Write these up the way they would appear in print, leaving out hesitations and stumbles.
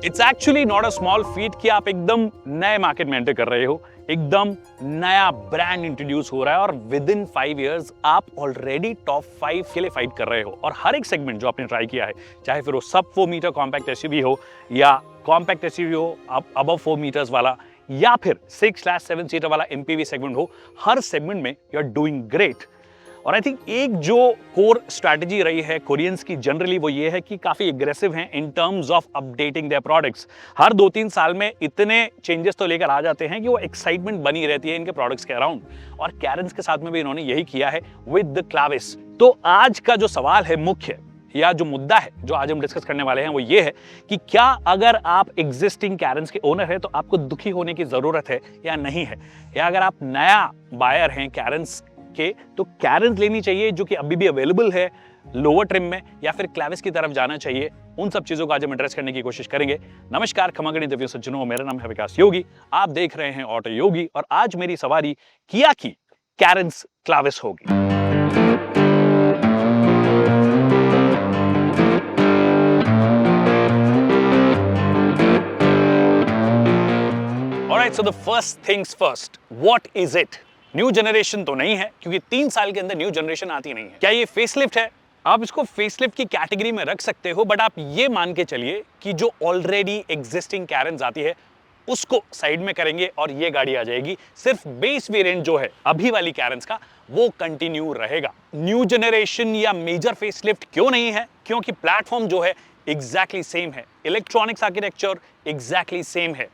It's actually not a small feet कि आप एकदम नए मार्केट में एंटर कर रहे हो, एकदम नया ब्रांड इंट्रोड्यूस हो रहा है और विद इन 5 इयर्स आप ऑलरेडी टॉप 5 के लिए फाइट कर रहे हो। और हर एक सेगमेंट जो आपने ट्राई किया है, चाहे फिर वो सब 4 मीटर कॉम्पैक्ट एसयूवी हो या कॉम्पैक्ट एसयूवी हो अबव 4 मीटर्स वाला या फिर 6/7 सीटर वाला एमपीवी सेगमेंट हो, हर सेगमेंट में यू आर डूइंग ग्रेट। और आई थिंक एक जो कोर स्ट्रैटेजी रही है कोरियंस की जनरली वो ये है कि काफी एग्रेसिव हैं in terms of updating their products. हर 2-3 साल में इतने चेंजेस तो लेकर आ जाते हैं कि वो एक्साइटमेंट बनी रहती है इनके प्रोडक्ट्स के अराउंड। और कैरेंस के साथ में भी इन्होंने यही किया है विद द क्लाविस। तो आज का जो सवाल है मुख्य या जो मुद्दा है जो आज हम डिस्कस करने वाले हैं वो ये है कि क्या अगर आप एग्जिस्टिंग कैरेंस के ओनर है तो आपको दुखी होने की जरूरत है या नहीं है, या अगर आप नया बायर हैं कैरेंस के तो कैरेंस लेनी चाहिए जो कि अभी भी अवेलेबल है लोअर ट्रिम में, या फिर क्लाविस की तरफ जाना चाहिए। उन सब चीजों को आज हम एड्रेस करने की कोशिश करेंगे। नमस्कार खमागणी दिव्य सज्जनों, मेरा नाम है विकास योगी, आप देख रहे हैं ऑटो योगी और आज मेरी सवारी किया की कैरेंस क्लाविस होगी। Alright, so the first things first, what is it? New generation तो नहीं है क्योंकि 3 साल के अंदर न्यू जनरेशन आती नहीं है। क्या ये फेसलिफ्ट है? आप इसको फेसलिफ्ट की कैटेगरी में रख सकते हो, बट आप ये मान के चलिए कि जो ऑलरेडी एग्जिस्टिंग कैरेंस आती है उसको साइड में करेंगे और ये गाड़ी आ जाएगी। सिर्फ बेस वेरिएंट जो है अभी वाली कैरेंस का वो कंटिन्यू रहेगा। न्यू जनरेशन या मेजर फेसलिफ्ट क्यों नहीं है? क्योंकि प्लेटफॉर्म जो है एग्जैक्टली सेम है, इलेक्ट्रॉनिक्स आर्किटेक्चर एग्जैक्टली सेम है,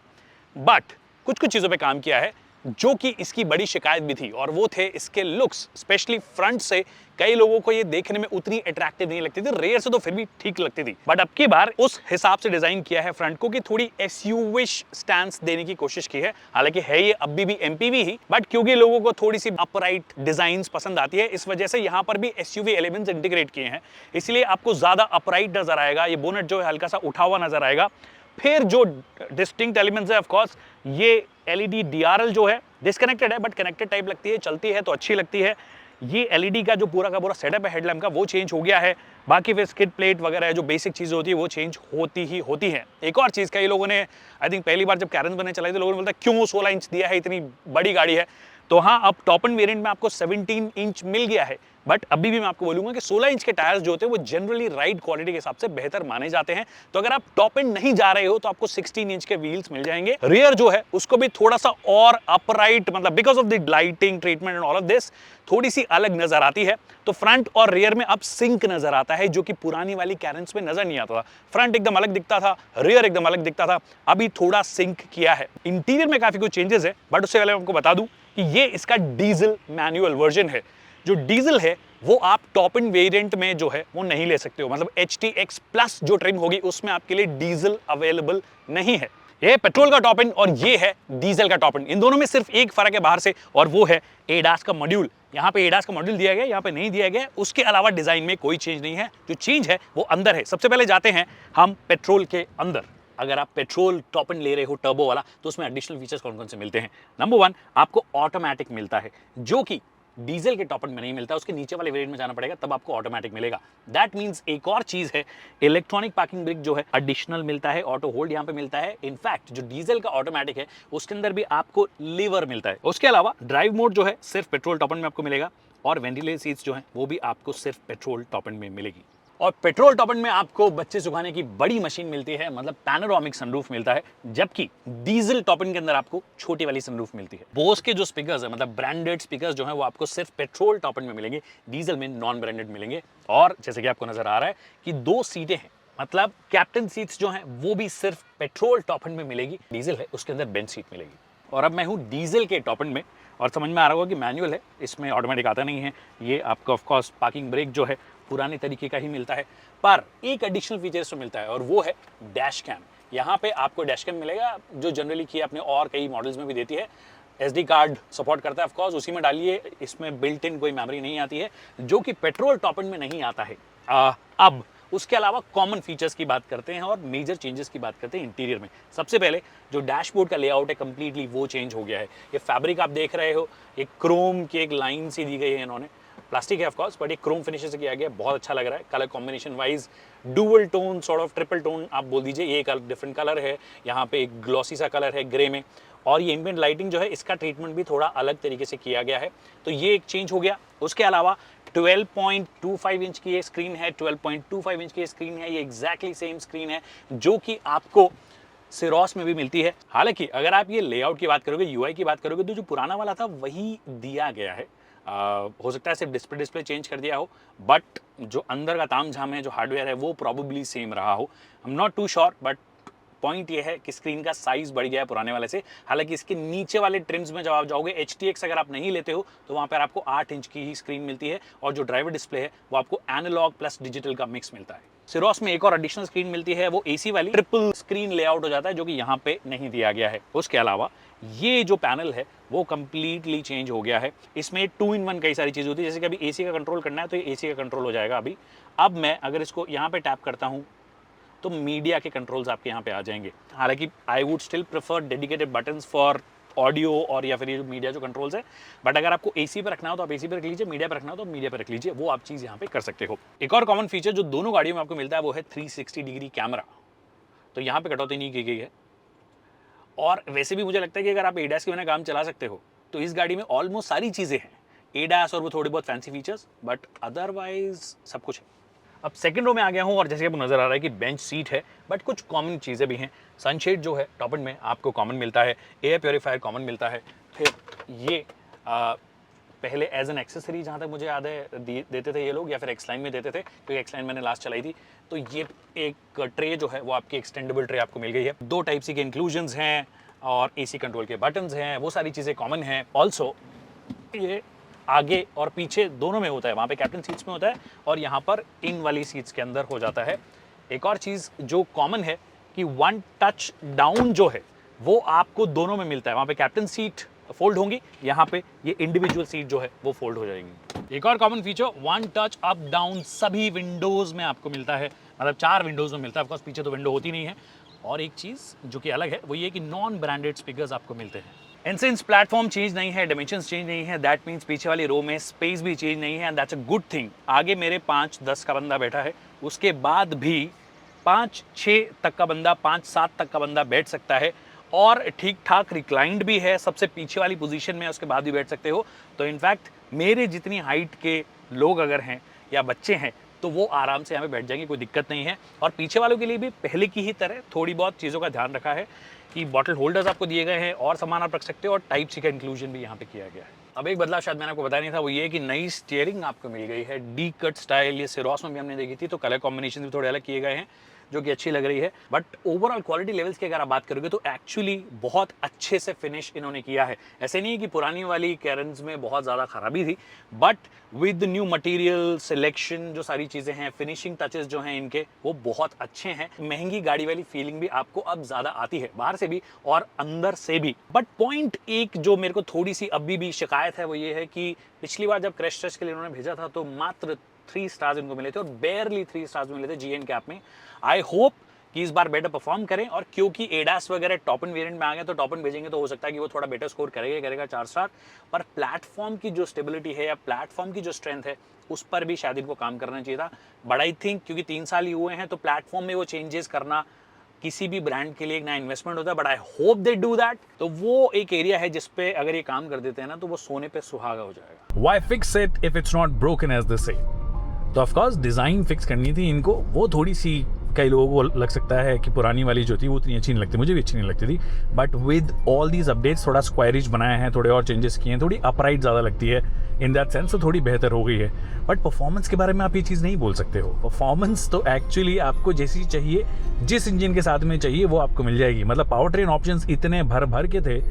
बट कुछ कुछ चीजों पे काम किया है जो कि इसकी बड़ी शिकायत भी थी, और वो थे इसके लुक्स। स्पेशली फ्रंट से कई लोगों को ये देखने में उतनी अट्रैक्टिव नहीं लगती थी, रेयर से तो फिर भी ठीक लगती थी, बट अब की बार उस हिसाब से डिजाइन किया है फ्रंट को कि थोड़ी एसयूविश स्टैंस देने की कोशिश की है। हालांकि है ये अभी भी एमपीवी ही, बट क्योंकि लोगों को थोड़ी सी अपराइट डिजाइन पसंद आती है इस वजह से यहाँ पर भी एसयूवी एलिमेंट्स इंटीग्रेट किए हैं, इसलिए आपको ज्यादा अपराइट नजर आएगा। ये बोनेट जो है हल्का सा उठा हुआ नजर आएगा। फिर जो डिस्टिंक्ट एलिमेंट्स है ऑफ कोर्स ये एलईडी डीआरएल जो है डिस्कनेक्टेड है बट कनेक्टेड टाइप लगती है, चलती है तो अच्छी लगती है। ये एलईडी का जो पूरा का पूरा सेटअप है हेडलैम्प का वो चेंज हो गया है। बाकी फिर स्किड प्लेट वगैरह जो बेसिक चीजें होती है वो चेंज होती है। एक और चीज कई लोगों ने आई थिंक पहली बार जब कैरेंस बनने चलाई तो लोगों ने बोलता क्यों 16 इंच दिया है, इतनी बड़ी गाड़ी है। तो हाँ, अब टॉप एंड वेरिएंट में आपको 17 इंच मिल गया है, बट अभी भी मैं आपको बोलूंगा कि 16 इंच के टायर्स जो होते हैं वो जनरली राइड क्वालिटी के हिसाब से बेहतर माने जाते हैं। तो अगर आप टॉप एंड नहीं जा रहे हो तो आपको 16 इंच के व्हील्स मिल जाएंगे। रियर जो है उसको भी थोड़ा सा और अपराइट, मतलब because of the lighting treatment and all of this थोड़ी सी अलग नजर आती है। तो फ्रंट और रियर में अब सिंक नजर आता है जो कि पुरानी वाली कैरेंस में नजर नहीं आता था। फ्रंट एकदम अलग दिखता था, रियर एकदम अलग दिखता था, अभी थोड़ा सिंक किया है। इंटीरियर में काफी कुछ चेंजेस है, बट उससे पहले मैं आपको बता दूं कि ये इसका डीजल मैनुअल वर्जन है। जो डीजल है वो आप टॉप एंड वेरिएंट में जो है वो नहीं ले सकते हो, मतलब HTX प्लस जो ट्रिम होगी उसमें आपके लिए डीजल अवेलेबल नहीं है। ये पेट्रोल का टॉप एंड और ये है डीजल का टॉप एंड। इन दोनों में सिर्फ एक फर्क है बाहर से, और वो है एडास का मॉड्यूल। यहाँ पे एडास का मॉड्यूल दिया गया, यहाँ पे नहीं दिया गया। उसके अलावा डिजाइन में कोई चेंज नहीं है, जो चेंज है वो अंदर है। सबसे पहले जाते हैं हम पेट्रोल के अंदर। अगर आप पेट्रोल टॉप एंड ले रहे हो टर्बो वाला तो उसमें एडिशनल फीचर्स कौन कौन से मिलते हैं? नंबर 1, आपको ऑटोमेटिक मिलता है जो कि डीजल के टॉप एंड में नहीं मिलता। उसके नीचे वाले वेरिएंट में जाना पड़ेगा तब आपको ऑटोमेटिक मिलेगा। दैट मींस एक और चीज है, इलेक्ट्रॉनिक पार्किंग ब्रेक जो है एडिशनल मिलता है, ऑटो होल्ड यहाँ पे मिलता है। इनफैक्ट जो डीजल का ऑटोमेटिक है उसके अंदर भी आपको लीवर मिलता है। उसके अलावा ड्राइव मोड जो है सिर्फ पेट्रोल टॉप एंड में आपको मिलेगा, और वेंटिलेटेड सीट्स जो है वो भी आपको सिर्फ पेट्रोल टॉप एंड में मिलेगी। और पेट्रोल टॉप एंड में आपको बच्चे सुखाने की बड़ी मशीन मिलती है, मतलब पैनोरामिक सनरूफ मिलता है, जबकि डीजल टॉप एंड के अंदर आपको छोटी वाली सनरूफ मिलती है। बोस के जो स्पीकर्स है, मतलब ब्रांडेड स्पीकर्स जो है वो आपको सिर्फ पेट्रोल टॉप एंड में मिलेंगे, डीजल में नॉन ब्रांडेड मिलेंगे। और जैसे कि आपको नजर आ रहा है कि 2 सीटें हैं, मतलब कैप्टन सीट्स जो हैं वो भी सिर्फ पेट्रोल टॉप एंड में मिलेगी। डीजल है उसके अंदर बेंच सीट मिलेगी। और अब मैं हूँ डीजल के टॉप एंड में, और समझ में आ रहा होगा कि मैनुअल है, इसमें ऑटोमेटिक आता नहीं है। ये आपको ऑफ कोर्स पार्किंग ब्रेक जो है पुराने तरीके का ही मिलता है, पर एक एडिशनल फीचर्स तो मिलता है और वो है डैश कैम। यहाँ पे आपको डैश कैम मिलेगा जो जनरली की अपने और कई मॉडल्स में भी देती है। SD कार्ड सपोर्ट करता है ऑफ कोर्स, उसी में डालिए। इसमें बिल्ट इन कोई मेमोरी नहीं आती है, जो कि पेट्रोल टॉप एंड में नहीं आता है। अब उसके अलावा कॉमन फीचर्स की बात करते हैं और मेजर चेंजेस की बात करते हैं इंटीरियर में। सबसे पहले जो डैशबोर्ड का लेआउट है कंप्लीटली वो चेंज हो गया है। ये फैब्रिक आप देख रहे हो, एक क्रोम की एक लाइन सी दी गई है इन्होंने, प्लास्टिक है ऑफ कोर्स, बट ये क्रोम फिनिश से किया गया, बहुत अच्छा लग रहा है। Colour combination wise dual tone, sort of triple tone आप बोल दीजिए। ये एक डिफरेंट कलर है, यहाँ पे एक ग्लॉसी सा कलर है ग्रे में, और ये एम्बिएंट लाइटिंग जो है इसका ट्रीटमेंट भी थोड़ा अलग तरीके से किया गया है, तो ये एक चेंज हो गया। उसके अलावा 12.25 इंच की ये स्क्रीन है, 12.25 इंच की स्क्रीन है, ये एग्जैक्टली सेम स्क्रीन है जो कि आपको सिरोस में भी मिलती है। हालांकि अगर आप ये लेआउट की बात करोगे, यूआई की बात करोगे, तो जो पुराना वाला था वही दिया गया है। हो सकता है सिर्फ डिस्प्ले चेंज कर दिया हो, बट जो अंदर का तामझाम है, जो हार्डवेयर है, वो प्रॉबेबली सेम रहा हो। I am not too sure, but point ये है कि स्क्रीन का साइज बढ़ गया है पुराने वाले से। हालांकि इसके नीचे वाले ट्रिम्स में जब आप जाओगे, HTX अगर आप नहीं लेते हो तो वहाँ पर आपको 8 इंच की ही स्क्रीन मिलती है, और जो ड्राइवर डिस्प्ले है वो आपको एनालॉग प्लस डिजिटल का मिक्स मिलता है। सिरोस में एक और एडिशनल स्क्रीन मिलती है, वो AC वाली ट्रिपल स्क्रीन लेआउट हो जाता है, जो कि यहाँ पे नहीं दिया गया है। उसके अलावा ये जो पैनल है वो कंप्लीटली चेंज हो गया है। इसमें 2-in-1 कई सारी चीज़ होती है, जैसे कि अभी AC का कंट्रोल करना है तो ये AC का कंट्रोल हो जाएगा अभी। अब मैं अगर इसको यहाँ पे टैप करता हूँ तो मीडिया के कंट्रोल्स आपके यहाँ पे आ जाएंगे। हालांकि I would still prefer dedicated buttons for audio और या फिर ये जो मीडिया जो कंट्रोल्स है, बट अगर आपको AC पे रखना हो तो आप AC पे रख लीजिए, मीडिया पे रखना हो तो मीडिया पे रख लीजिए, वो आप चीज़ यहाँ पे कर सकते हो। एक और कॉमन फीचर जो दोनों गाड़ियों में आपको मिलता है वो है 360 डिग्री कैमरा, तो यहाँ पे कटौती नहीं की गई है। और वैसे भी मुझे लगता है कि अगर आप ADAS के बिना काम चला सकते हो तो इस गाड़ी में ऑलमोस्ट सारी चीज़ें हैं, ADAS और वो थोड़ी बहुत फैंसी फीचर्स, बट अदरवाइज सब कुछ है। अब सेकंड रो में आ गया हूँ, और जैसे आपको नजर आ रहा है कि बेंच सीट है, बट कुछ कॉमन चीज़ें भी हैं। सनशेड जो है टॉप एंड में आपको कॉमन मिलता है, एयर प्योरीफायर कॉमन मिलता है। फिर ये पहले एज एन एक्सेसरी जहाँ तक मुझे याद है देते थे ये लोग, या फिर एक्सलाइन में देते थे, क्योंकि एक्सलाइन मैंने लास्ट चलाई थी। तो ये एक ट्रे जो है वो आपकी एक्सटेंडेबल ट्रे आपको मिल गई है। 2 टाइप सी के इंक्लूजन्स हैं और AC कंट्रोल के बटन्स हैं, वो सारी चीज़ें कॉमन हैं। ऑल्सो ये आगे और पीछे दोनों में होता है, वहाँ पे कैप्टन सीट्स में होता है और यहाँ पर इन वाली सीट्स के अंदर हो जाता है। एक और चीज़ जो कॉमन है कि 1 टच डाउन जो है वो आपको दोनों में मिलता है। वहाँ पे कैप्टन सीट फोल्ड होंगी, यहाँ पे ये इंडिविजुअल सीट जो है वो फोल्ड हो जाएंगी। एक और common feature 1 touch up down सभी विंडोज़ में आपको मिलता है, मतलब 4 विंडोज़ में मिलता है। ऑफकोर्स पीछे तो विंडो होती नहीं है। और एक चीज़ जो कि अलग है वो ये कि नॉन ब्रांडेड स्पीकर्स आपको मिलते हैं। एंड सिंस प्लेटफॉर्म चेंज नहीं है, डायमेंशंस चेंज नहीं है, दैट मीन्स पीछे वाली रो में स्पेस भी चेंज नहीं है, and that's a good thing. आगे मेरे 5-10 का बंदा बैठा है, उसके बाद भी 5-6 तक का बंदा, 5-7 तक का बंदा बैठ सकता है, और ठीक ठाक रिक्लाइंड भी है, सबसे पीछे वाली पोजीशन में उसके बाद भी बैठ सकते हो। तो इनफैक्ट मेरे जितनी हाइट के लोग अगर हैं या बच्चे हैं तो वो आराम से यहाँ पे बैठ जाएंगे, कोई दिक्कत नहीं है। और पीछे वालों के लिए भी पहले की ही तरह थोड़ी बहुत चीज़ों का ध्यान रखा है कि बॉटल होल्डर्स आपको दिए गए हैं और सामान आप रख सकते हो, और टाइप सी का इंक्लूजन भी यहाँ पे किया गया है। अब एक बदलाव शायद मैंने आपको बताया नहीं था, वो ये कि नई स्टीयरिंग आपको मिल गई है, डी कट स्टाइल। ये सिरोस में भी हमने देखी थी, तो कलर कॉम्बिनेशन भी थोड़े अलग किए गए हैं जो कि अच्छी लग रही है। बट ओवरऑल क्वालिटी लेवल्स की अगर आप बात करोगे तो एक्चुअली बहुत अच्छे से फिनिश इन्होंने किया है। ऐसे नहीं है कि पुरानी वाली कैरेंस में बहुत ज़्यादा खराबी थी, but with new material selection, जो सारी चीज़ें हैं, फिनिशिंग टचेस जो हैं इनके, वो बहुत अच्छे हैं। महंगी गाड़ी वाली फीलिंग भी आपको अब ज़्यादा आती है, बाहर से भी और अंदर से भी। बट पॉइंट एक जो मेरे को थोड़ी सी अभी भी शिकायत है वो ये है कि पिछली बार जब क्रैश टेस्ट के लिए उन्होंने भेजा था तो मात्र 3 स्टार्स इनको मिले थे, और बेयरली 3 स्टार्स मिले थे GN कैप में। आई होप कि इस बार बेटर परफॉर्म करें, और क्योंकि ADAS वगैरह टॉप एंड वेरिएंट में आ गए तो टॉप एंड भेजेंगे तो हो सकता है कि वो थोड़ा बेटर स्कोर करेगा 4 स्टार। पर प्लेटफॉर्म की जो स्टेबिलिटी है या प्लेटफॉर्म की जो स्ट्रेंथ है उस पर भी शायद इनको काम करना चाहिए था। बट आई थिंक क्योंकि 3 साल ही हुए हैं तो प्लेटफॉर्म में वो चेंजेस करना किसी भी ब्रांड के लिए एक नया इन्वेस्टमेंट होता है, but I hope they do that. तो वो एक एरिया है जिसपे अगर ये काम कर देते हैं ना तो वो सोने पे सुहागा हो जाएगा। Why fix it if it's not broken, as they say? तो ऑफकोर्स डिज़ाइन फिक्स करनी थी इनको। वो थोड़ी सी कई लोगों को लग सकता है कि पुरानी वाली जो थी वो उतनी अच्छी नहीं लगती, मुझे भी अच्छी नहीं लगती थी, but with all these updates थोड़ा स्क्वायरिश बनाया है, थोड़े और चेंजेस किए हैं, थोड़ी अपराइट ज़्यादा लगती है इन दैट सेंस, तो थोड़ी बेहतर हो गई है। बट परफॉर्मेंस के बारे में आप ये चीज़ नहीं बोल सकते हो। परफॉर्मेंस तो एक्चुअली आपको जैसी चाहिए, जिस इंजन के साथ में चाहिए वो आपको मिल जाएगी। मतलब पावर ट्रेन ऑप्शंस इतने भर भर के थे,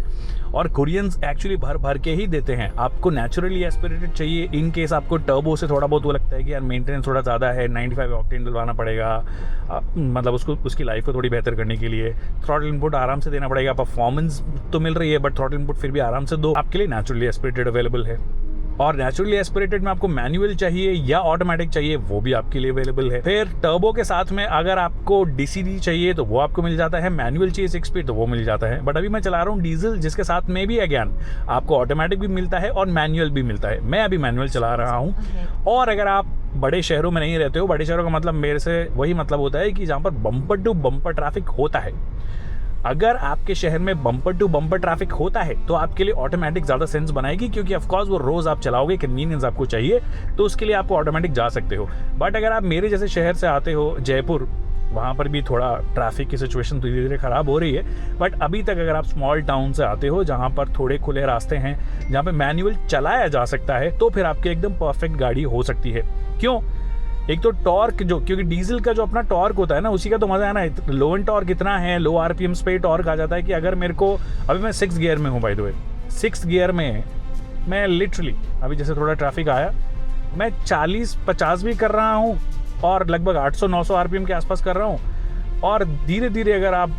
और कोरियंस एक्चुअली भर भर के ही देते हैं। आपको नेचुरली एस्पिरेटेड चाहिए, इन केस आपको टर्बो से थोड़ा बहुत वो लगता है कि यार मेंटेनेंस थोड़ा ज़्यादा है, 95 ऑक्टेन डलवाना पड़ेगा, मतलब उसकी लाइफ को थोड़ी बेहतर करने के लिए थ्रॉटल इनपुट आराम से देना पड़ेगा। परफॉर्मेंस तो मिल रही है बट थ्रॉटल इनपुट फिर भी आराम से दो, आपके लिए नेचुरली एस्पिरेटेड अवेलेबल है। और नेचुरली एस्पिरेटेड में आपको मैनुअल चाहिए या ऑटोमेटिक चाहिए, वो भी आपके लिए अवेलेबल है। फिर टर्बो के साथ में अगर आपको डीसीडी चाहिए तो वो आपको मिल जाता है, मैनुअल चाहिए 6 स्पीड तो वो मिल जाता है। बट अभी मैं चला रहा हूँ डीजल, जिसके साथ में भी अगेन आपको ऑटोमेटिक भी मिलता है और मैनुअल भी मिलता है। मैं अभी मैनुअल चला रहा हूँ। और अगर आप बड़े शहरों में नहीं रहते हो, बड़े शहरों का मतलब मेरे से वही मतलब होता है कि जहाँ पर बम्पर टू बम्पर ट्रैफिक होता है। अगर आपके शहर में बम्पर टू बम्पर ट्रैफिक होता है तो आपके लिए ऑटोमेटिक ज़्यादा सेंस बनाएगी, क्योंकि ऑफकोर्स वो रोज़ आप चलाओगे, कन्वीनियंस आपको चाहिए, तो उसके लिए आपको ऑटोमेटिक जा सकते हो। बट अगर आप मेरे जैसे शहर से आते हो, जयपुर, वहाँ पर भी थोड़ा ट्रैफिक की सिचुएशन धीरे धीरे ख़राब हो रही है, बट अभी तक अगर आप स्मॉल टाउन से आते हो जहाँ पर थोड़े खुले रास्ते हैं, जहाँ पर मैनुअल चलाया जा सकता है, तो फिर आपकी एकदम परफेक्ट गाड़ी हो सकती है। क्यों? एक तो टॉर्क, जो क्योंकि डीजल का जो अपना टॉर्क होता है ना, उसी का तो मजा है ना। लो एंड टॉर्क इतना है, लो आरपीएम्स पे टॉर्क आ जाता है कि अगर मेरे को, अभी मैं 6 गियर में हूँ बाय द वे, 6 गियर में मैं लिटरली अभी जैसे थोड़ा ट्रैफिक आया, मैं 40-50 भी कर रहा हूँ और लगभग 800-900 आरपीएम के आसपास कर रहा हूँ। और धीरे धीरे अगर आप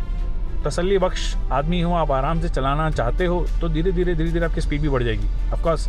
तसल्ली बख्श आदमी हो, आप आराम से चलाना चाहते हो, तो धीरे धीरे आपकी स्पीड भी बढ़ जाएगी। ऑफकोर्स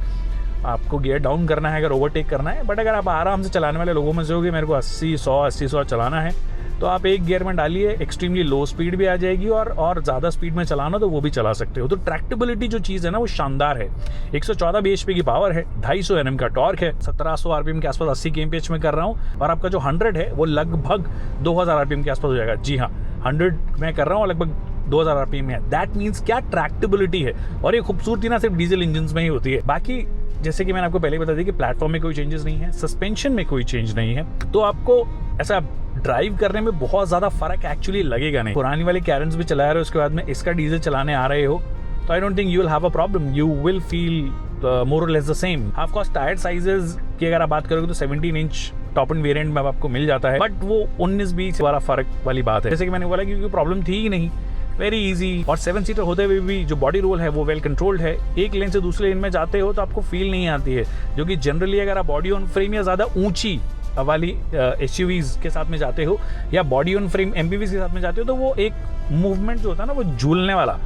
आपको गियर डाउन करना है अगर ओवरटेक करना है, बट अगर आप आराम से चलाने वाले लोगों में से होगे, मेरे को 80-100 चलाना है, तो आप एक गियर में डालिए, एक्सट्रीमली लो स्पीड भी आ जाएगी, और ज़्यादा स्पीड में चलाना तो वो भी चला सकते हो। तो ट्रैक्टेबिलिटी जो चीज़ है ना, वो शानदार है। 114 bhp की पावर है, 250 Nm का टॉर्क है, 1700 आरपीएम के आसपास 80 kmph में कर रहा हूँ, और आपका जो 100 है वो लगभग 2000 आरपीएम के आसपास हो जाएगा। जी हाँ, 100 मैं कर रहा हूँ लगभग 2000 आरपीएम है। दैट मीन्स क्या ट्रैक्टेबिलिटी है, और ये खूबसूरती ना सिर्फ डीजल इंजन में ही होती है। बाकी जैसे कि मैंने आपको पहले बता दिया कि प्लेटफॉर्म में कोई चेंजेस नहीं है, सस्पेंशन में कोई चेंज नहीं है, तो आपको ऐसा ड्राइव करने में बहुत ज़्यादा फर्क एक्चुअली लगेगा नहीं। पुरानी वाली कैरेंस भी चला रहे हो, उसके बाद में इसका डीजल चलाने आ रहे हो, तो I don't think you will have a problem, you will feel more और less the same. Of course tyre sizes की अगर आप बात करोगे तो 17 इंच टॉप एंड वेरिएंट में आपको मिल जाता है, बट वो 19-20 वाला फर्क वाली बात है। जैसे कि मैंने बोला कि प्रॉब्लम थी ही नहीं, वेरी इजी। और 7 सीटर होते हुए भी जो बॉडी रोल है वो वेल कंट्रोल्ड है। एक लेन से दूसरे लेन में जाते हो तो आपको फील नहीं आती है, जो कि जनरली अगर आप बॉडी ऑन फ्रेम या ज़्यादा ऊंची वाली एसयूवीज के साथ में जाते हो या बॉडी ऑन फ्रेम एमपीवी के साथ में जाते हो, तो वो एक मूवमेंट जो होता है ना, वो झूलने वाला,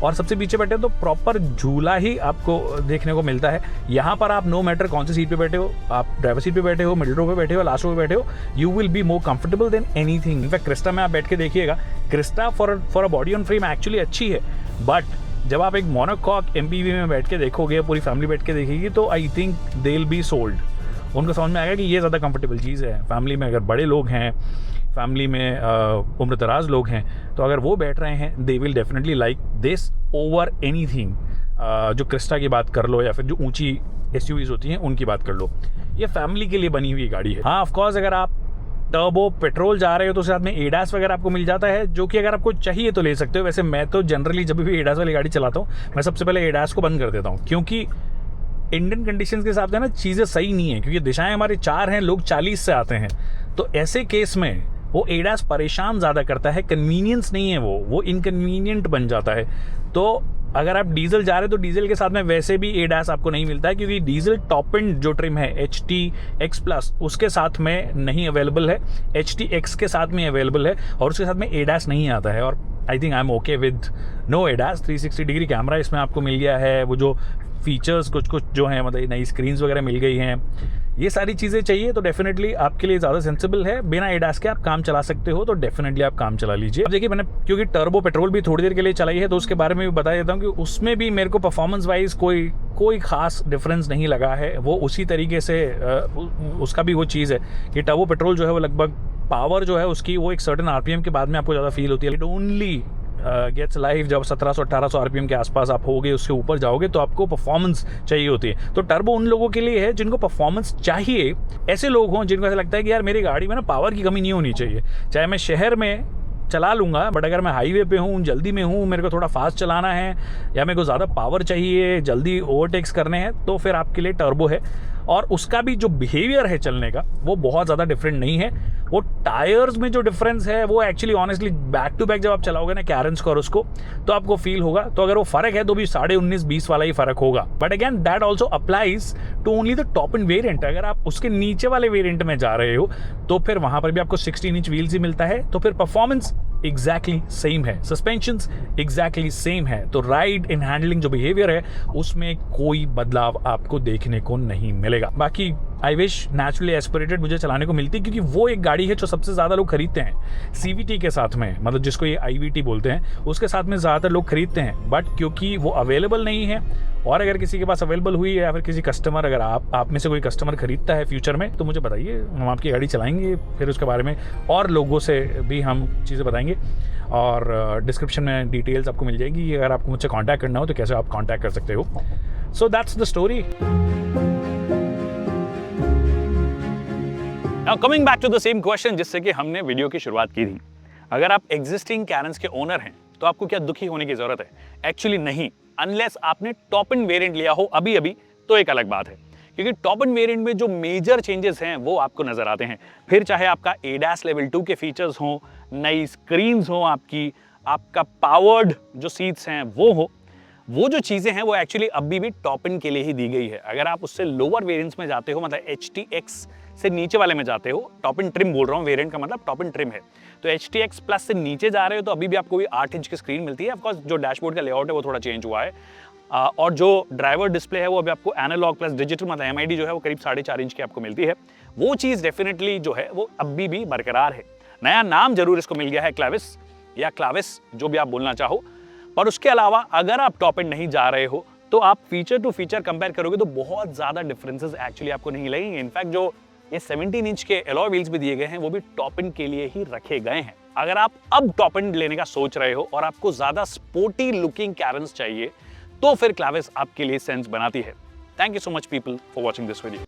और सबसे पीछे बैठे हो तो प्रॉपर झूला ही आपको देखने को मिलता है। यहाँ पर आप नो मैटर कौन सी सीट पे बैठे हो, आप ड्राइवर सीट पे बैठे हो, मिडिल रो पे बैठे हो, लास्ट रो पे बैठे हो, you will be more comfortable than anything. In fact Crysta में आप बैठ के देखिएगा, Crysta for a body on frame actually अच्छी है, बट जब आप एक मोनोकॉक एमपीवी में बैठ के देखोगे, पूरी फैमिली बैठ के देखेगी, तो I think they will be sold. उनको समझ में आएगा कि ये ज़्यादा कंफर्टेबल चीज़ है। फैमिली में अगर बड़े लोग हैं, फैमिली में उम्र दराज लोग हैं, तो अगर वो बैठ रहे हैं, they will definitely like this over anything. जो क्रिस्टा की बात कर लो या फिर जो ऊंची एसयूवीज होती हैं उनकी बात कर लो, ये फैमिली के लिए बनी हुई गाड़ी है। हाँ, ऑफकोर्स अगर आप टर्बो पेट्रोल जा रहे हो तो साथ में एडास वगैरह आपको मिल जाता है, जो कि अगर आपको चाहिए तो ले सकते हो। वैसे मैं तो जनरली जब भी एडास वाली गाड़ी चलाता हूँ, मैं सबसे पहले एडास को बंद कर देता हूँ, क्योंकि इंडियन कंडीशंस के हिसाब से ना चीज़ें सही नहीं है, क्योंकि दिशाएं हमारे 4 हैं, लोग 40 से आते हैं, तो ऐसे केस में वो एडास परेशान ज़्यादा करता है, कन्वीनियंस नहीं है, वो इनकन्वीनियंट बन जाता है। तो अगर आप डीजल जा रहे हो तो डीजल के साथ में वैसे भी एडास आपको नहीं मिलता है, क्योंकि डीजल टॉप एंड जो ट्रिम है HTX+ उसके साथ में नहीं अवेलेबल है, HTX के साथ में अवेलेबल है, और उसके साथ में एडास नहीं आता है। और I think I am okay with no ADAS. 360 degree camera इसमें आपको मिल गया है, वो जो फीचर्स कुछ जो हैं, मतलब नई स्क्रीन्स वगैरह मिल गई हैं, ये सारी चीज़ें चाहिए तो डेफिनेटली आपके लिए ज़्यादा सेंसिबल है। बिना एडास के आप काम चला सकते हो, तो डेफिनेटली आप काम चला लीजिए। अब देखिए, मैंने क्योंकि टर्बो पेट्रोल भी थोड़ी देर के लिए चलाई है, तो उसके बारे में भी बता देता हूँ कि उसमें भी मेरे को परफॉर्मेंस वाइज कोई खास डिफरेंस नहीं लगा है। वो उसी तरीके से उसका भी वो चीज़ है कि टर्बो पेट्रोल जो है वो लगभग पावर जो है उसकी वो एक सर्टेन आरपीएम के बाद में आपको ज़्यादा फील होती है। इट ओनली गेट्स लाइव जब 1700-1800 आरपीएम के आसपास आप होगे, उसके ऊपर जाओगे तो आपको परफॉर्मेंस चाहिए होती है। तो टर्बो उन लोगों के लिए है जिनको परफॉर्मेंस चाहिए, ऐसे लोग हों जिनको ऐसा लगता है कि यार मेरी गाड़ी में ना पावर की कमी नहीं होनी चाहिए, चाहे मैं शहर में चला लूँगा, बट अगर मैं हाईवे पे हूँ, जल्दी में हूँ, मेरे को थोड़ा फास्ट चलाना है या मेरे को ज़्यादा पावर चाहिए, जल्दी ओवरटेक्स करने हैं, तो फिर आपके लिए टर्बो है। और उसका भी जो बिहेवियर है चलने का वो बहुत ज़्यादा डिफरेंट नहीं है। वो टायर्स में जो डिफरेंस है वो actually honestly back to back जब आप चलाओगे ना कैरेंस को और उसको, तो आपको फील होगा। तो अगर वो फ़र्क है तो भी 19.5-20 वाला ही फ़र्क होगा, but again that also applies to only the top end variant. अगर आप उसके नीचे वाले वेरिएंट में जा रहे हो तो फिर वहाँ पर भी आपको 16 इंच व्हील्स ही मिलता है, तो फिर परफॉर्मेंस एग्जैक्टली सेम है, सस्पेंशंस एग्जैक्टली सेम है, तो राइड इन हैंडलिंग जो बिहेवियर है उसमें कोई बदलाव आपको देखने को नहीं मिलेगा। बाकी आई विश नेचुरली एस्पिरेटेड मुझे चलाने को मिलती, क्योंकि वो एक गाड़ी है जो सबसे ज़्यादा लोग खरीदते हैं सीवीटी के साथ में, मतलब जिसको ये आईवीटी बोलते हैं, उसके साथ में ज़्यादातर लोग खरीदते हैं। बट क्योंकि वो अवेलेबल नहीं है, और अगर किसी के पास अवेलेबल हुई है या फिर किसी कस्टमर, अगर आप में से कोई कस्टमर खरीदता है फ्यूचर में, तो मुझे बताइए, हम आपकी गाड़ी चलाएंगे, फिर उसके बारे में और लोगों से भी हम चीज़ें बताएंगे, और डिस्क्रिप्शन में डिटेल्स आपको मिल जाएगी। अगर आपको मुझसे कांटेक्ट करना हो तो कैसे आप कांटेक्ट कर सकते हो। So that's the story. Now coming back to the same question जिससे कि हमने वीडियो की शुरुआत की थी, अगर आप एग्जिस्टिंग कैरेंस के ओनर हैं तो आपको क्या दुखी होने की जरूरत है? एक्चुअली नहीं, अनलेस आपने टॉप एंड वेरिएंट लिया हो अभी अभी, तो एक अलग बात है, क्योंकि टॉप एंड वेरिएंट में जो मेजर चेंजेस हैं वो आपको नजर आते हैं। फिर चाहे आपका एडास लेवल 2 के फीचर्स हो, नई स्क्रीन्स हो, आपका पावर्ड जो सीट्स हैं वो जो चीजें हैं वो एक्चुअली अभी भी टॉप एंड के लिए ही दी गई है। अगर आप उससे लोअर वेरिएंट्स में जाते हो, मतलब HTX से नीचे वाले में जाते हो, टॉप एंड ट्रिम बोल रहा हूँ, वेरिएंट का मतलब टॉप एंड ट्रिम है, तो HTX प्लस से नीचे जा रहे हो तो अभी भी आपको 8 इंच की स्क्रीन मिलती है। ऑफकोर्स जो डैशबोर्ड का लेआउट है वो थोड़ा चेंज हुआ है, और जो ड्राइवर डिस्प्ले है वो अभी आपको एनालॉग प्लस डिजिटल, मतलब MID जो है वो करीब 4.5 इंच की आपको मिलती है। वो चीज़ डेफिनेटली जो है वो अभी भी बरकरार है। नया नाम जरूर इसको मिल गया है, क्लाविस या क्लाविस, जो भी आप बोलना चाहो, पर उसके अलावा अगर आप टॉप एंड नहीं जा रहे हो तो आप फीचर टू फीचर कंपेयर करोगे तो बहुत ज़्यादा डिफरेंसेस एक्चुअली आपको नहीं लगेंगे। इनफैक्ट जो ये 17 इंच के एलॉय व्हील्स भी दिए गए हैं वो भी टॉप एंड के लिए ही रखे गए हैं। अगर आप अब टॉप एंड लेने का सोच रहे हो और आपको ज़्यादा स्पोर्टी लुकिंग कैरेंस चाहिए तो फिर क्लाविस आपके लिए सेंस बनाती है। Thank you so much people for watching this video.